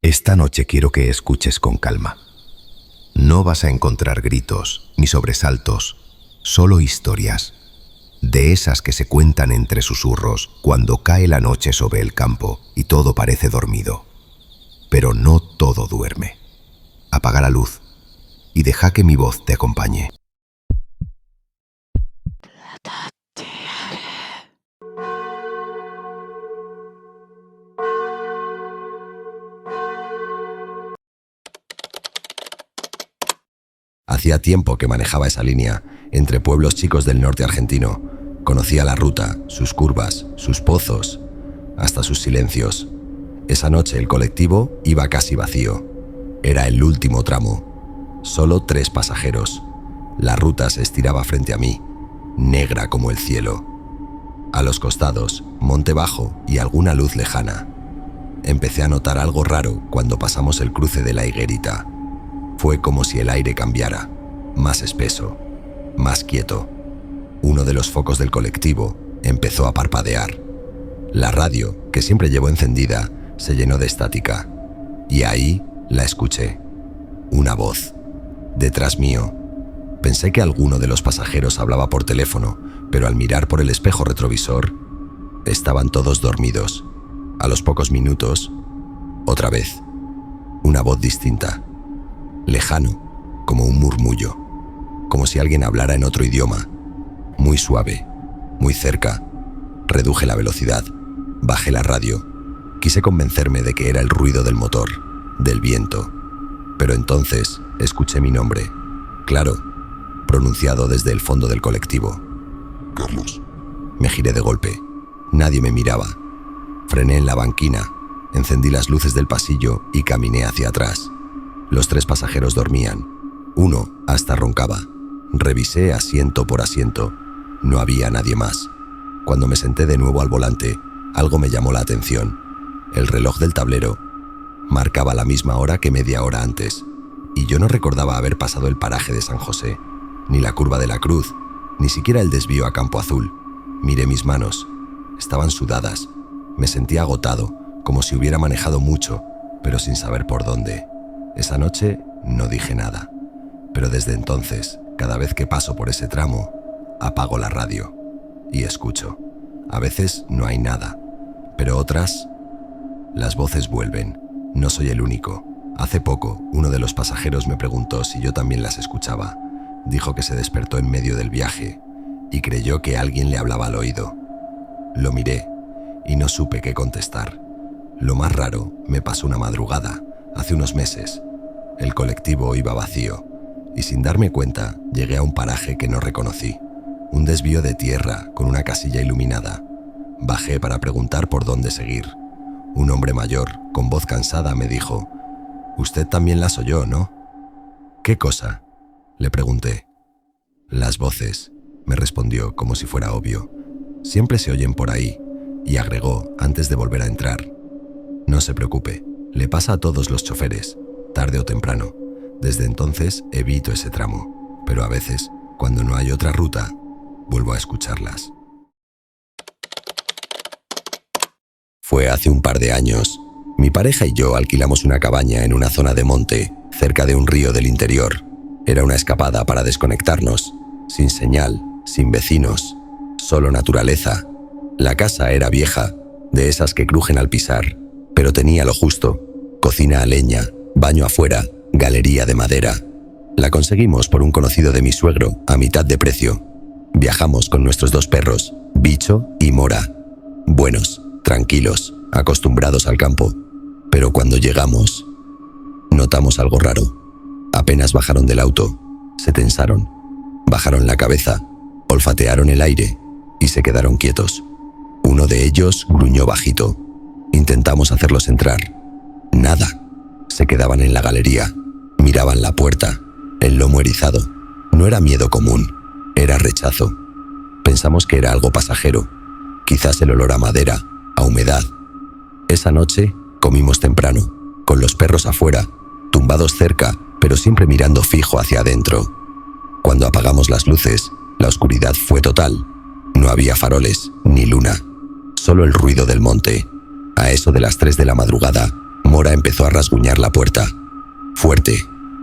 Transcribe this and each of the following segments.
Esta noche quiero que escuches con calma. No vas a encontrar gritos ni sobresaltos, solo historias, de esas que se cuentan entre susurros cuando cae la noche sobre el campo y todo parece dormido. Pero no todo duerme. Apaga la luz y deja que mi voz te acompañe. Hacía tiempo que manejaba esa línea entre pueblos chicos del norte argentino. Conocía la ruta, sus curvas, sus pozos, hasta sus silencios. Esa noche el colectivo iba casi vacío. Era el último tramo. Solo 3 pasajeros. La ruta se estiraba frente a mí, negra como el cielo. A los costados, monte bajo y alguna luz lejana. Empecé a notar algo raro cuando pasamos el cruce de la Higuerita. Fue como si el aire cambiara, más espeso, más quieto. Uno de los focos del colectivo empezó a parpadear. La radio, que siempre llevó encendida, se llenó de estática. Y ahí la escuché. Una voz. Detrás mío. Pensé que alguno de los pasajeros hablaba por teléfono, pero al mirar por el espejo retrovisor, estaban todos dormidos. A los pocos minutos, otra vez. Una voz distinta. Lejano, como un murmullo, como si alguien hablara en otro idioma, muy suave, muy cerca. Reduje la velocidad, bajé la radio, quise convencerme de que era el ruido del motor, del viento, pero entonces escuché mi nombre, claro, pronunciado desde el fondo del colectivo. Carlos. Me giré de golpe, nadie me miraba, frené en la banquina, encendí las luces del pasillo y caminé hacia atrás. Los 3 pasajeros dormían. Uno hasta roncaba. Revisé asiento por asiento. No había nadie más. Cuando me senté de nuevo al volante, algo me llamó la atención. El reloj del tablero marcaba la misma hora que media hora antes, y yo no recordaba haber pasado el paraje de San José, ni la curva de la Cruz, ni siquiera el desvío a Campo Azul. Miré mis manos. Estaban sudadas. Me sentía agotado, como si hubiera manejado mucho, pero sin saber por dónde. Esa noche no dije nada, pero desde entonces, cada vez que paso por ese tramo, apago la radio y escucho. A veces no hay nada, pero otras, las voces vuelven. No soy el único. Hace poco, uno de los pasajeros me preguntó si yo también las escuchaba. Dijo que se despertó en medio del viaje y creyó que alguien le hablaba al oído. Lo miré y no supe qué contestar. Lo más raro me pasó una madrugada. Hace unos meses, el colectivo iba vacío y sin darme cuenta llegué a un paraje que no reconocí. Un desvío de tierra con una casilla iluminada. Bajé para preguntar por dónde seguir. Un hombre mayor, con voz cansada, me dijo: «Usted también las oyó, ¿no?» «¿Qué cosa?», le pregunté. «Las voces», me respondió como si fuera obvio. «Siempre se oyen por ahí», y agregó antes de volver a entrar: «No se preocupe. Le pasa a todos los choferes, tarde o temprano. Desde entonces evito ese tramo, pero a veces, cuando no hay otra ruta, vuelvo a escucharlas». Fue hace un par de años. Mi pareja y yo alquilamos una cabaña en una zona de monte, cerca de un río del interior. Era una escapada para desconectarnos, sin señal, sin vecinos, solo naturaleza. La casa era vieja, de esas que crujen al pisar, pero tenía lo justo: cocina a leña, baño afuera, galería de madera. La conseguimos por un conocido de mi suegro a mitad de precio. Viajamos con nuestros 2 perros, Bicho y Mora. Buenos, tranquilos, acostumbrados al campo. Pero cuando llegamos, notamos algo raro. Apenas bajaron del auto, se tensaron, bajaron la cabeza, olfatearon el aire y se quedaron quietos. Uno de ellos gruñó bajito. Intentamos hacerlos entrar. Nada. Se quedaban en la galería. Miraban la puerta, el lomo erizado. No era miedo común, era rechazo. Pensamos que era algo pasajero. Quizás el olor a madera, a humedad. Esa noche comimos temprano, con los perros afuera, tumbados cerca, pero siempre mirando fijo hacia adentro. Cuando apagamos las luces, la oscuridad fue total. No había faroles, ni luna. Solo el ruido del monte. A eso de las 3 de la madrugada, Mora empezó a rasguñar la puerta. Fuerte,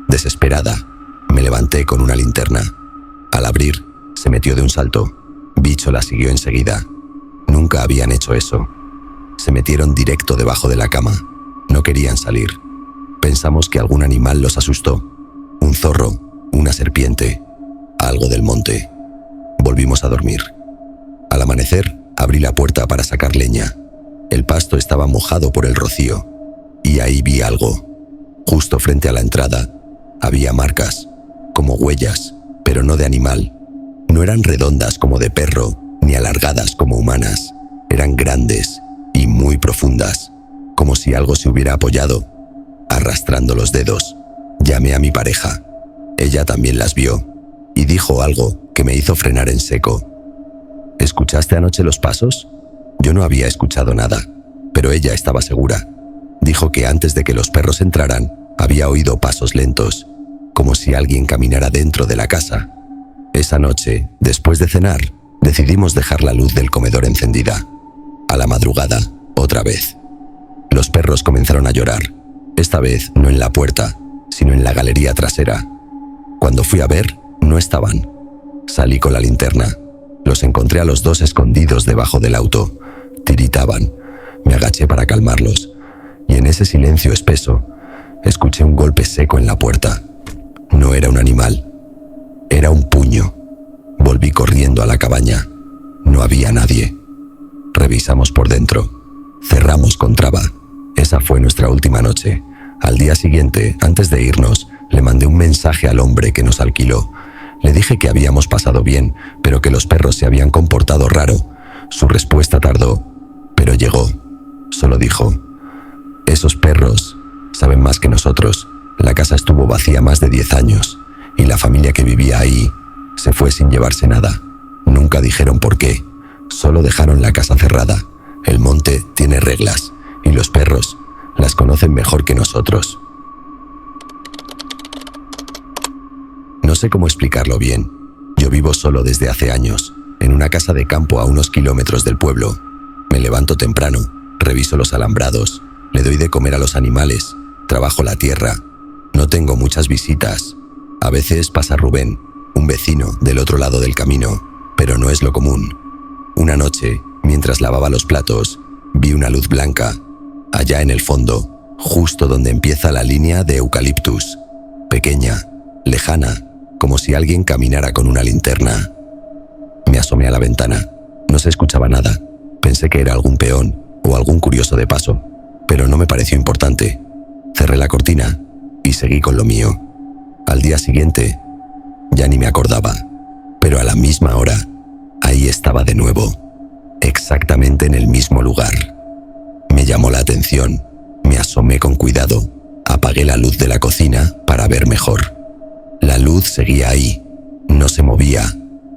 desesperada, me levanté con una linterna. Al abrir, se metió de un salto. Bicho la siguió enseguida. Nunca habían hecho eso. Se metieron directo debajo de la cama. No querían salir. Pensamos que algún animal los asustó. Un zorro, una serpiente, algo del monte. Volvimos a dormir. Al amanecer, abrí la puerta para sacar leña. El pasto estaba mojado por el rocío. Y ahí vi algo. Justo frente a la entrada, había marcas, como huellas, pero no de animal. No eran redondas como de perro, ni alargadas como humanas. Eran grandes y muy profundas, como si algo se hubiera apoyado. Arrastrando los dedos, llamé a mi pareja. Ella también las vio y dijo algo que me hizo frenar en seco. ¿Escuchaste anoche los pasos? Yo no había escuchado nada, pero ella estaba segura. Dijo que antes de que los perros entraran, había oído pasos lentos, como si alguien caminara dentro de la casa. Esa noche, después de cenar, decidimos dejar la luz del comedor encendida. A la madrugada, otra vez. Los perros comenzaron a llorar, esta vez no en la puerta, sino en la galería trasera. Cuando fui a ver, no estaban. Salí con la linterna. Los encontré a los dos escondidos debajo del auto. Tiritaban. Me agaché para calmarlos. Y en ese silencio espeso, escuché un golpe seco en la puerta. No era un animal. Era un puño. Volví corriendo a la cabaña. No había nadie. Revisamos por dentro. Cerramos con traba. Esa fue nuestra última noche. Al día siguiente, antes de irnos, le mandé un mensaje al hombre que nos alquiló. Le dije que habíamos pasado bien, pero que los perros se habían comportado raro. Su respuesta tardó, pero llegó. Solo dijo: esos perros saben más que nosotros. La casa estuvo vacía más de 10 años y la familia que vivía ahí se fue sin llevarse nada. Nunca dijeron por qué, solo dejaron la casa cerrada. El monte tiene reglas y los perros las conocen mejor que nosotros. No sé cómo explicarlo bien. Yo vivo solo desde hace años, en una casa de campo a unos kilómetros del pueblo. Me levanto temprano, reviso los alambrados, le doy de comer a los animales, trabajo la tierra. No tengo muchas visitas. A veces pasa Rubén, un vecino del otro lado del camino, pero no es lo común. Una noche, mientras lavaba los platos, vi una luz blanca, allá en el fondo, justo donde empieza la línea de eucaliptus. Pequeña, lejana, como si alguien caminara con una linterna. Me asomé a la ventana. No se escuchaba nada. Pensé que era algún peón o algún curioso de paso, pero no me pareció importante. Cerré la cortina y seguí con lo mío. Al día siguiente, ya ni me acordaba, pero a la misma hora, ahí estaba de nuevo, exactamente en el mismo lugar. Me llamó la atención, me asomé con cuidado, apagué la luz de la cocina para ver mejor. La luz seguía ahí, no se movía,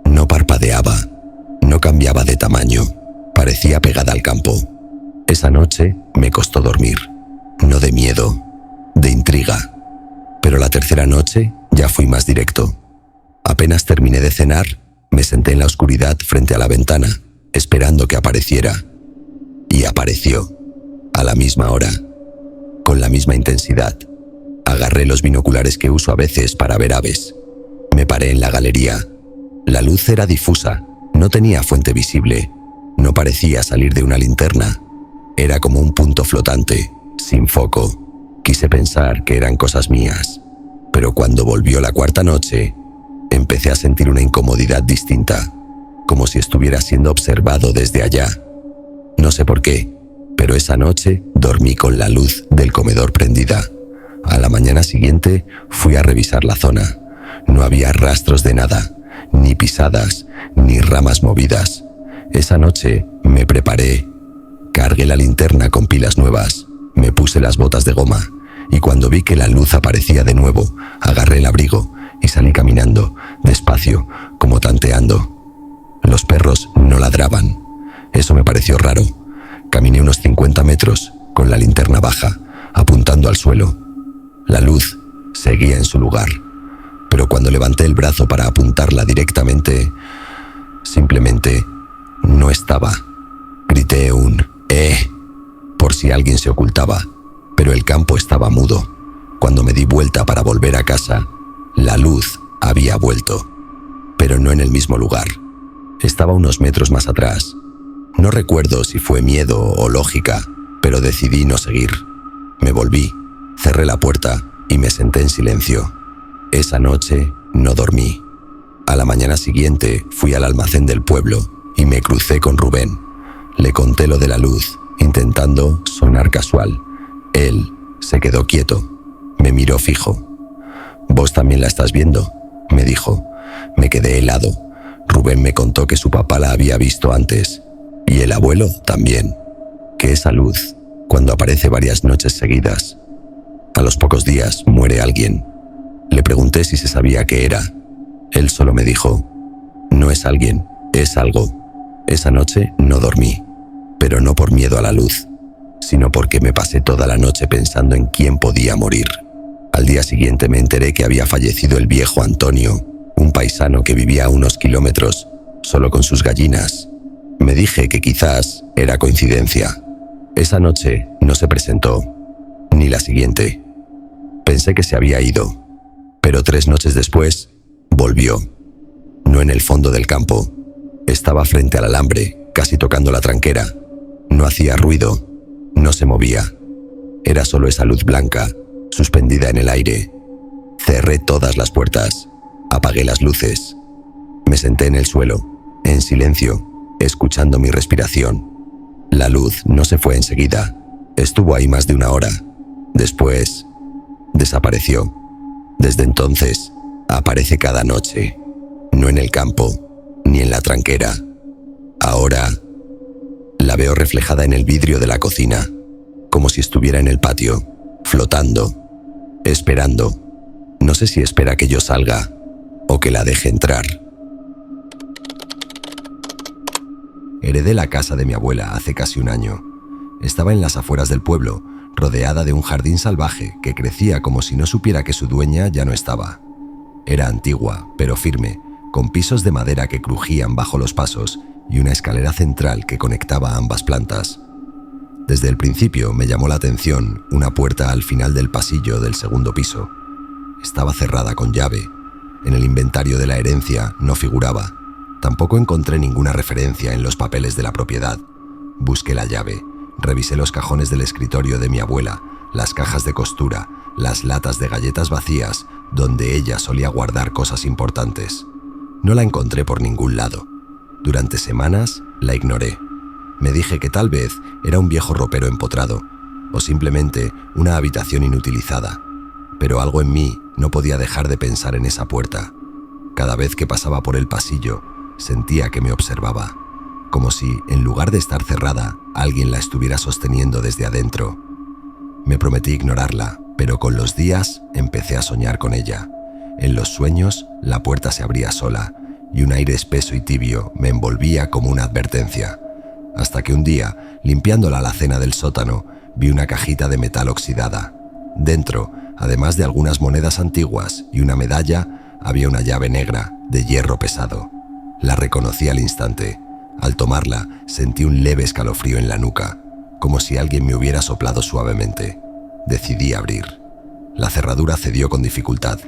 no parpadeaba, no cambiaba de tamaño, parecía pegada al campo. Esa noche me costó dormir, no de miedo, de intriga. Pero la tercera noche ya fui más directo. Apenas terminé de cenar, me senté en la oscuridad frente a la ventana, esperando que apareciera. Y apareció, a la misma hora, con la misma intensidad. Agarré los binoculares que uso a veces para ver aves. Me paré en la galería. La luz era difusa, no tenía fuente visible, no parecía salir de una linterna. Era como un punto flotante, sin foco. Quise pensar que eran cosas mías, pero cuando volvió la cuarta noche, empecé a sentir una incomodidad distinta, como si estuviera siendo observado desde allá. No sé por qué, pero esa noche dormí con la luz del comedor prendida. A la mañana siguiente fui a revisar la zona. No había rastros de nada, ni pisadas, ni ramas movidas. Esa noche me preparé. Cargué la linterna con pilas nuevas, me puse las botas de goma y cuando vi que la luz aparecía de nuevo, agarré el abrigo y salí caminando, despacio, como tanteando. Los perros no ladraban. Eso me pareció raro. Caminé unos 50 metros con la linterna baja, apuntando al suelo. La luz seguía en su lugar, pero cuando levanté el brazo para apuntarla directamente, simplemente no estaba. Grité un por si alguien se ocultaba, pero el campo estaba mudo. Cuando me di vuelta para volver a casa, la luz había vuelto, pero no en el mismo lugar. Estaba unos metros más atrás. No recuerdo si fue miedo o lógica, pero decidí no seguir. Me volví, cerré la puerta y me senté en silencio. Esa noche no dormí. A la mañana siguiente fui al almacén del pueblo y me crucé con Rubén. Le conté lo de la luz, intentando sonar casual. Él se quedó quieto, me miró fijo. «¿Vos también la estás viendo?», me dijo. Me quedé helado. Rubén me contó que su papá la había visto antes, y el abuelo también, que esa luz, cuando aparece varias noches seguidas, a los pocos días muere alguien. Le pregunté si se sabía qué era. Él solo me dijo: «No es alguien, es algo». Esa noche no dormí, pero no por miedo a la luz, sino porque me pasé toda la noche pensando en quién podía morir. Al día siguiente me enteré que había fallecido el viejo Antonio, un paisano que vivía a unos kilómetros, solo con sus gallinas. Me dije que quizás era coincidencia. Esa noche no se presentó, ni la siguiente. Pensé que se había ido, pero 3 noches después volvió. No en el fondo del campo. Estaba frente al alambre, casi tocando la tranquera. No hacía ruido, no se movía. Era solo esa luz blanca, suspendida en el aire. Cerré todas las puertas, apagué las luces. Me senté en el suelo, en silencio, escuchando mi respiración. La luz no se fue enseguida. Estuvo ahí más de 1 hora. Después, desapareció. Desde entonces, aparece cada noche. No en el campo, ni en la tranquera. Ahora, la veo reflejada en el vidrio de la cocina, como si estuviera en el patio, flotando, esperando. No sé si espera que yo salga o que la deje entrar. Heredé la casa de mi abuela hace casi 1 año. Estaba en las afueras del pueblo, rodeada de un jardín salvaje que crecía como si no supiera que su dueña ya no estaba. Era antigua, pero firme, con pisos de madera que crujían bajo los pasos y una escalera central que conectaba ambas plantas. Desde el principio me llamó la atención una puerta al final del pasillo del 2.º piso. Estaba cerrada con llave. En el inventario de la herencia no figuraba. Tampoco encontré ninguna referencia en los papeles de la propiedad. Busqué la llave, revisé los cajones del escritorio de mi abuela, las cajas de costura, las latas de galletas vacías, donde ella solía guardar cosas importantes. No la encontré por ningún lado. Durante semanas la ignoré. Me dije que tal vez era un viejo ropero empotrado, o simplemente una habitación inutilizada. Pero algo en mí no podía dejar de pensar en esa puerta. Cada vez que pasaba por el pasillo, sentía que me observaba, como si, en lugar de estar cerrada, alguien la estuviera sosteniendo desde adentro. Me prometí ignorarla, pero con los días empecé a soñar con ella. En los sueños, la puerta se abría sola, y un aire espeso y tibio me envolvía como una advertencia. Hasta que un día, limpiando la alacena del sótano, vi una cajita de metal oxidada. Dentro, además de algunas monedas antiguas y una medalla, había una llave negra, de hierro pesado. La reconocí al instante. Al tomarla, sentí un leve escalofrío en la nuca, como si alguien me hubiera soplado suavemente. Decidí abrir. La cerradura cedió con dificultad.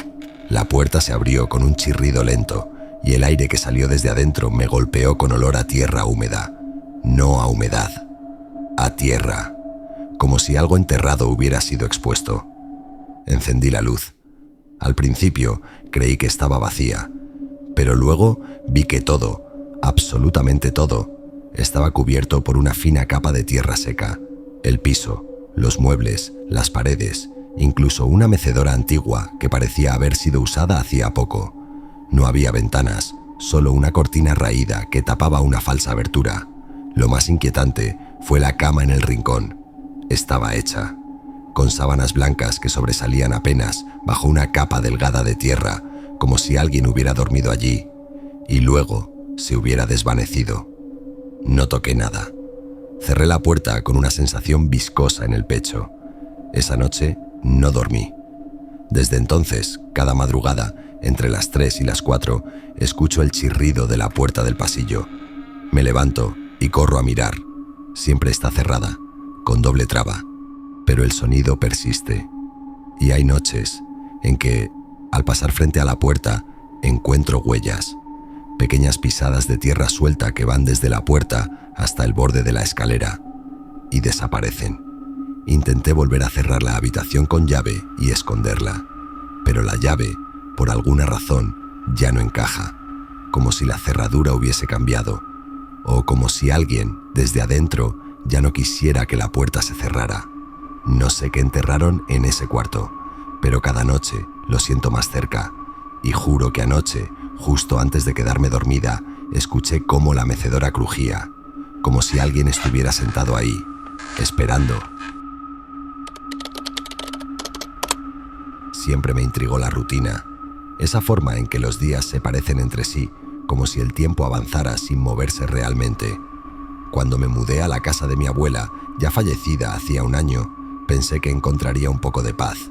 La puerta se abrió con un chirrido lento, y el aire que salió desde adentro me golpeó con olor a tierra húmeda. No a humedad, a tierra, como si algo enterrado hubiera sido expuesto. Encendí la luz. Al principio creí que estaba vacía, pero luego vi que todo, absolutamente todo, estaba cubierto por una fina capa de tierra seca. El piso, los muebles, las paredes, incluso una mecedora antigua que parecía haber sido usada hacía poco. No había ventanas, solo una cortina raída que tapaba una falsa abertura. Lo más inquietante fue la cama en el rincón. Estaba hecha, con sábanas blancas que sobresalían apenas bajo una capa delgada de tierra, como si alguien hubiera dormido allí, y luego se hubiera desvanecido. No toqué nada. Cerré la puerta con una sensación viscosa en el pecho. Esa noche no dormí. Desde entonces, cada madrugada, entre las 3 y las 4, escucho el chirrido de la puerta del pasillo. Me levanto y corro a mirar. Siempre está cerrada, con doble traba. pero el sonido persiste. Y hay noches en que, al pasar frente a la puerta, encuentro huellas, pequeñas pisadas de tierra suelta que van desde la puerta hasta el borde de la escalera y desaparecen. Intenté volver a cerrar la habitación con llave y esconderla, pero la llave, por alguna razón, ya no encaja, como si la cerradura hubiese cambiado, o como si alguien, desde adentro, ya no quisiera que la puerta se cerrara. No sé qué enterraron en ese cuarto, pero cada noche lo siento más cerca, y juro que anoche, justo antes de quedarme dormida, escuché cómo la mecedora crujía, como si alguien estuviera sentado ahí, esperando. Siempre me intrigó la rutina, esa forma en que los días se parecen entre sí, como si el tiempo avanzara sin moverse realmente. Cuando me mudé a la casa de mi abuela, ya fallecida hacía un año, pensé que encontraría un poco de paz.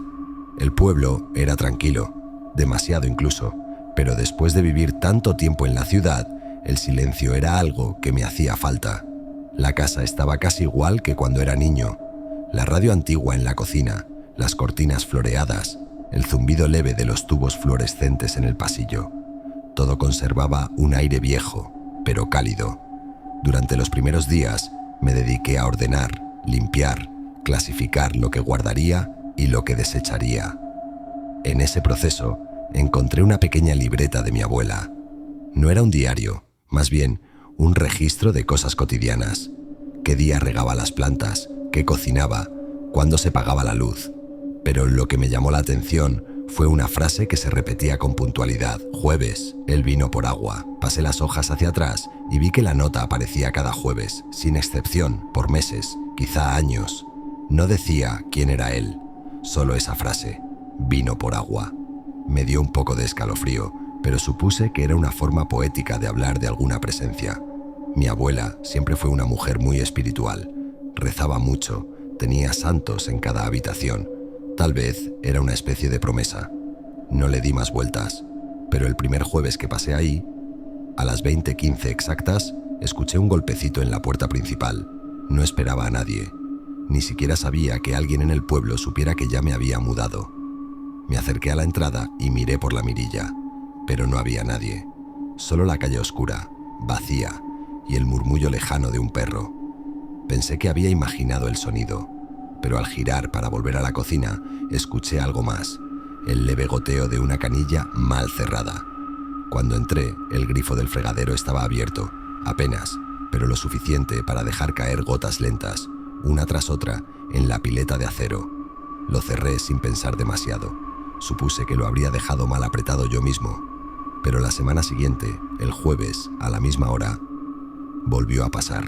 El pueblo era tranquilo, demasiado incluso, pero después de vivir tanto tiempo en la ciudad, el silencio era algo que me hacía falta. La casa estaba casi igual que cuando era niño. La radio antigua en la cocina, las cortinas floreadas, el zumbido leve de los tubos fluorescentes en el pasillo. Todo conservaba un aire viejo, pero cálido. Durante los primeros días me dediqué a ordenar, limpiar, clasificar lo que guardaría y lo que desecharía. En ese proceso encontré una pequeña libreta de mi abuela. No era un diario, más bien un registro de cosas cotidianas. Qué día regaba las plantas, qué cocinaba, cuándo se pagaba la luz. Pero lo que me llamó la atención fue una frase que se repetía con puntualidad. Jueves, él vino por agua. Pasé las hojas hacia atrás y vi que la nota aparecía cada jueves, sin excepción, por meses, quizá años. No decía quién era él, solo esa frase, vino por agua. Me dio un poco de escalofrío, pero supuse que era una forma poética de hablar de alguna presencia. Mi abuela siempre fue una mujer muy espiritual. Rezaba mucho, tenía santos en cada habitación. Tal vez era una especie de promesa. No le di más vueltas, pero el primer jueves que pasé ahí, a las 20:15 exactas, escuché un golpecito en la puerta principal. No esperaba a nadie. Ni siquiera sabía que alguien en el pueblo supiera que ya me había mudado. Me acerqué a la entrada y miré por la mirilla, pero no había nadie. Solo la calle oscura, vacía, y el murmullo lejano de un perro. Pensé que había imaginado el sonido, pero al girar para volver a la cocina, escuché algo más, el leve goteo de una canilla mal cerrada. Cuando entré, el grifo del fregadero estaba abierto, apenas, pero lo suficiente para dejar caer gotas lentas, una tras otra, en la pileta de acero. Lo cerré sin pensar demasiado. Supuse que lo habría dejado mal apretado yo mismo, pero la semana siguiente, el jueves, a la misma hora, volvió a pasar.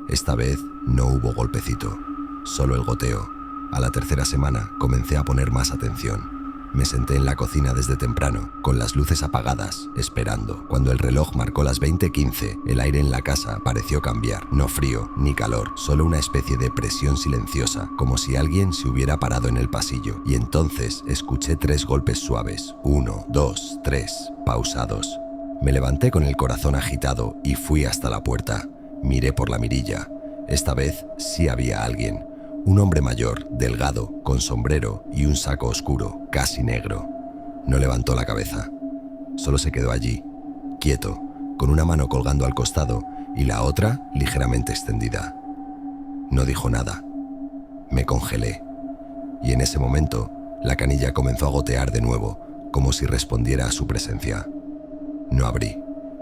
Esta vez no hubo golpecito, solo el goteo. A la tercera semana comencé a poner más atención. Me senté en la cocina desde temprano, con las luces apagadas, esperando. Cuando el reloj marcó las 20:15, el aire en la casa pareció cambiar. No frío ni calor, solo una especie de presión silenciosa, como si alguien se hubiera parado en el pasillo. Y entonces escuché 3 golpes suaves. 1, 2, 3, pausados. Me levanté con el corazón agitado y fui hasta la puerta. Miré por la mirilla. Esta vez sí había alguien. Un hombre mayor, delgado, con sombrero y un saco oscuro, casi negro. No levantó la cabeza. Solo se quedó allí, quieto, con una mano colgando al costado y la otra ligeramente extendida. No dijo nada. Me congelé. Y en ese momento, la canilla comenzó a gotear de nuevo, como si respondiera a su presencia. No abrí,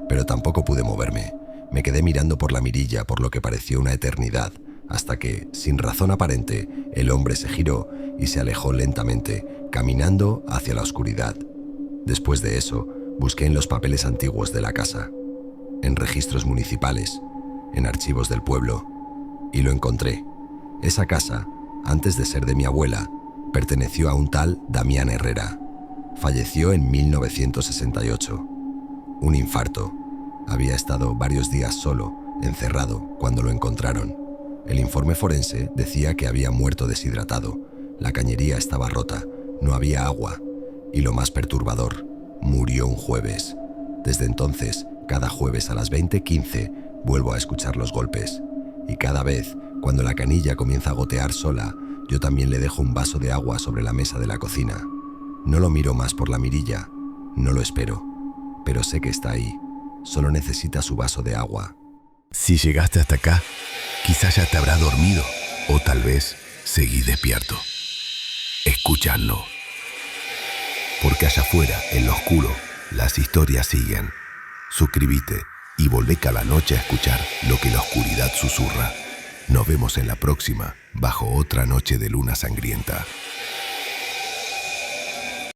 pero tampoco pude moverme. Me quedé mirando por la mirilla por lo que pareció una eternidad, hasta que, sin razón aparente, el hombre se giró y se alejó lentamente, caminando hacia la oscuridad. Después de eso, busqué en los papeles antiguos de la casa, en registros municipales, en archivos del pueblo, y lo encontré. Esa casa, antes de ser de mi abuela, perteneció a un tal Damián Herrera. Falleció en 1968. Un infarto. Había estado varios días solo, encerrado, cuando lo encontraron. El informe forense decía que había muerto deshidratado. La cañería estaba rota, no había agua. Y lo más perturbador, murió un jueves. Desde entonces, cada jueves a las 20:15, vuelvo a escuchar los golpes. Y cada vez, cuando la canilla comienza a gotear sola, Yo también le dejo un vaso de agua sobre la mesa de la cocina. No lo miro más por la mirilla, no lo espero, pero sé que está ahí. Solo necesita su vaso de agua. Si llegaste hasta acá, quizás ya te habrás dormido o tal vez seguís despierto. Escuchadnos. Porque allá afuera, en lo oscuro, las historias siguen. Suscríbete y volvé cada noche a escuchar lo que la oscuridad susurra. Nos vemos en la próxima, bajo otra noche de luna sangrienta.